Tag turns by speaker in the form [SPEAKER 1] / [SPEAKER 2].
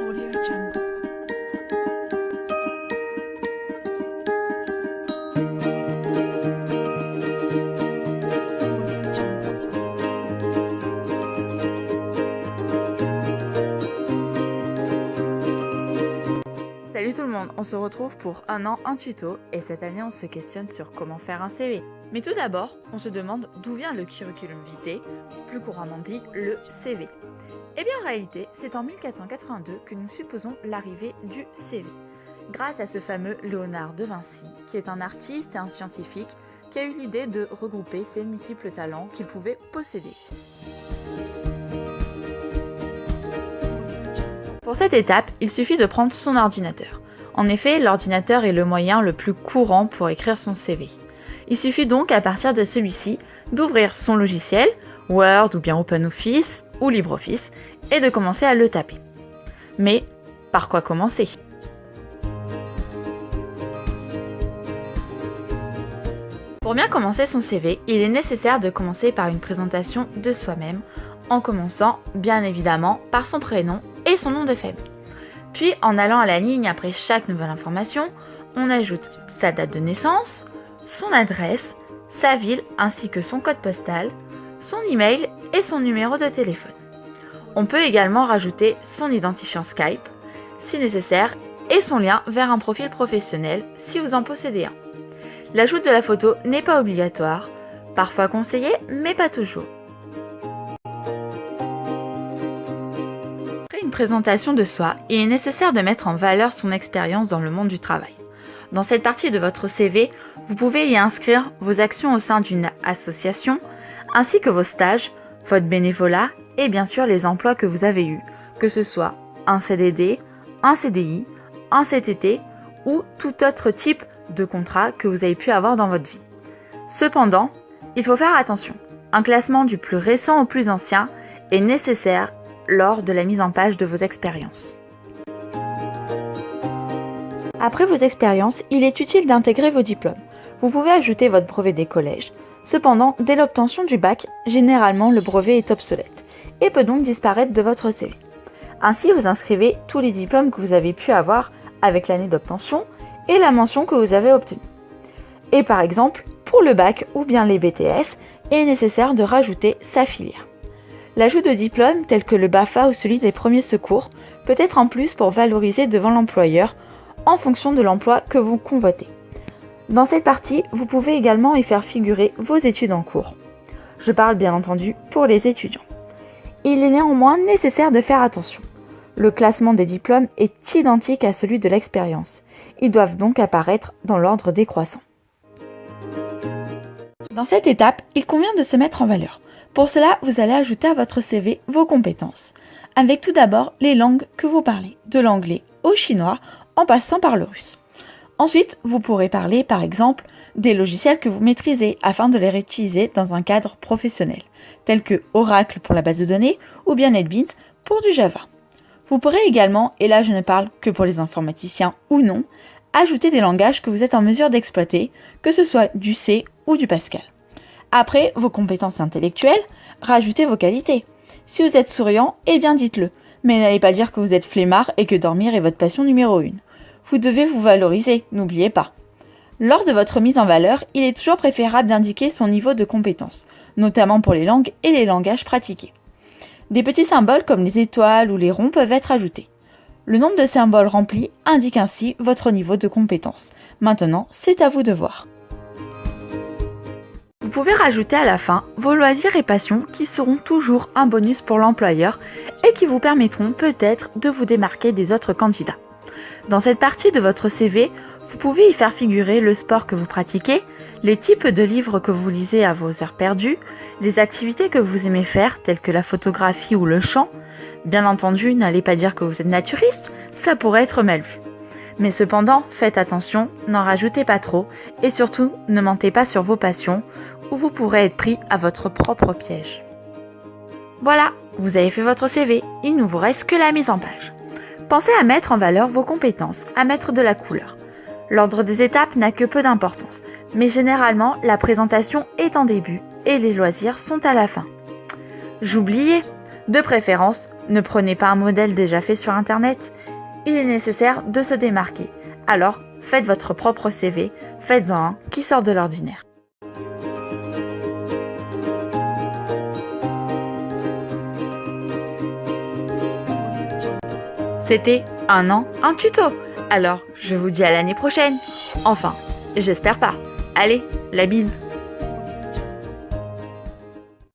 [SPEAKER 1] Audio Jungle. Audio Jungle.
[SPEAKER 2] Salut tout le monde, on se retrouve pour un an, un tuto, et cette année on se questionne sur comment faire un CV. Mais tout d'abord, on se demande d'où vient le curriculum vitae, plus couramment dit le CV. Eh bien en réalité, c'est en 1482 que nous supposons l'arrivée du CV, grâce à ce fameux Léonard de Vinci, qui est un artiste et un scientifique qui a eu l'idée de regrouper ses multiples talents qu'il pouvait posséder. Pour cette étape, il suffit de prendre son ordinateur. En effet, l'ordinateur est le moyen le plus courant pour écrire son CV. Il suffit donc à partir de celui-ci d'ouvrir son logiciel, Word ou bien OpenOffice ou LibreOffice, et de commencer à le taper. Mais par quoi commencer ? Pour bien commencer son CV, il est nécessaire de commencer par une présentation de soi-même, en commençant bien évidemment par son prénom et son nom de famille. Puis en allant à la ligne après chaque nouvelle information, on ajoute sa date de naissance, son adresse, sa ville ainsi que son code postal, son email et son numéro de téléphone. On peut également rajouter son identifiant Skype, si nécessaire, et son lien vers un profil professionnel si vous en possédez un. L'ajout de la photo n'est pas obligatoire, parfois conseillé, mais pas toujours. Après une présentation de soi, il est nécessaire de mettre en valeur son expérience dans le monde du travail. Dans cette partie de votre CV, vous pouvez y inscrire vos actions au sein d'une association, ainsi que vos stages, votre bénévolat et bien sûr les emplois que vous avez eus, que ce soit un CDD, un CDI, un CTT ou tout autre type de contrat que vous avez pu avoir dans votre vie. Cependant, il faut faire attention. Un classement du plus récent au plus ancien est nécessaire lors de la mise en page de vos expériences. Après vos expériences, il est utile d'intégrer vos diplômes. Vous pouvez ajouter votre brevet des collèges. Cependant, dès l'obtention du bac, généralement le brevet est obsolète et peut donc disparaître de votre CV. Ainsi, vous inscrivez tous les diplômes que vous avez pu avoir avec l'année d'obtention et la mention que vous avez obtenue. Et par exemple, pour le bac ou bien les BTS, il est nécessaire de rajouter sa filière. L'ajout de diplômes tels que le BAFA ou celui des premiers secours peut être en plus pour valoriser devant l'employeur en fonction de l'emploi que vous convoitez. Dans cette partie, vous pouvez également y faire figurer vos études en cours. Je parle bien entendu pour les étudiants. Il est néanmoins nécessaire de faire attention. Le classement des diplômes est identique à celui de l'expérience. Ils doivent donc apparaître dans l'ordre décroissant. Dans cette étape, il convient de se mettre en valeur. Pour cela, vous allez ajouter à votre CV vos compétences, avec tout d'abord les langues que vous parlez, de l'anglais au chinois en passant par le russe. Ensuite, vous pourrez parler par exemple des logiciels que vous maîtrisez afin de les réutiliser dans un cadre professionnel, tels que Oracle pour la base de données ou bien NetBeans pour du Java. Vous pourrez également, et là je ne parle que pour les informaticiens ou non, ajouter des langages que vous êtes en mesure d'exploiter, que ce soit du C ou du Pascal. Après vos compétences intellectuelles, rajoutez vos qualités. Si vous êtes souriant, eh bien dites-le, mais n'allez pas dire que vous êtes flemmard et que dormir est votre passion numéro 1. Vous devez vous valoriser, n'oubliez pas. Lors de votre mise en valeur, il est toujours préférable d'indiquer son niveau de compétence, notamment pour les langues et les langages pratiqués. Des petits symboles comme les étoiles ou les ronds peuvent être ajoutés. Le nombre de symboles remplis indique ainsi votre niveau de compétence. Maintenant, c'est à vous de voir. Vous pouvez rajouter à la fin vos loisirs et passions qui seront toujours un bonus pour l'employeur et qui vous permettront peut-être de vous démarquer des autres candidats. Dans cette partie de votre CV, vous pouvez y faire figurer le sport que vous pratiquez, les types de livres que vous lisez à vos heures perdues, les activités que vous aimez faire telles que la photographie ou le chant. Bien entendu, n'allez pas dire que vous êtes naturiste, ça pourrait être mal vu. Mais cependant, faites attention, n'en rajoutez pas trop et surtout ne mentez pas sur vos passions ou vous pourrez être pris à votre propre piège. Voilà, vous avez fait votre CV, il ne vous reste que la mise en page. Pensez à mettre en valeur vos compétences, à mettre de la couleur. L'ordre des étapes n'a que peu d'importance, mais généralement la présentation est en début et les loisirs sont à la fin. J'oubliais, De préférence, ne prenez pas un modèle déjà fait sur Internet. Il est nécessaire de se démarquer. Alors, faites votre propre CV, faites-en un qui sort de l'ordinaire. C'était un an, un tuto. Alors, je vous dis à l'année prochaine. Enfin, j'espère pas. Allez, la bise.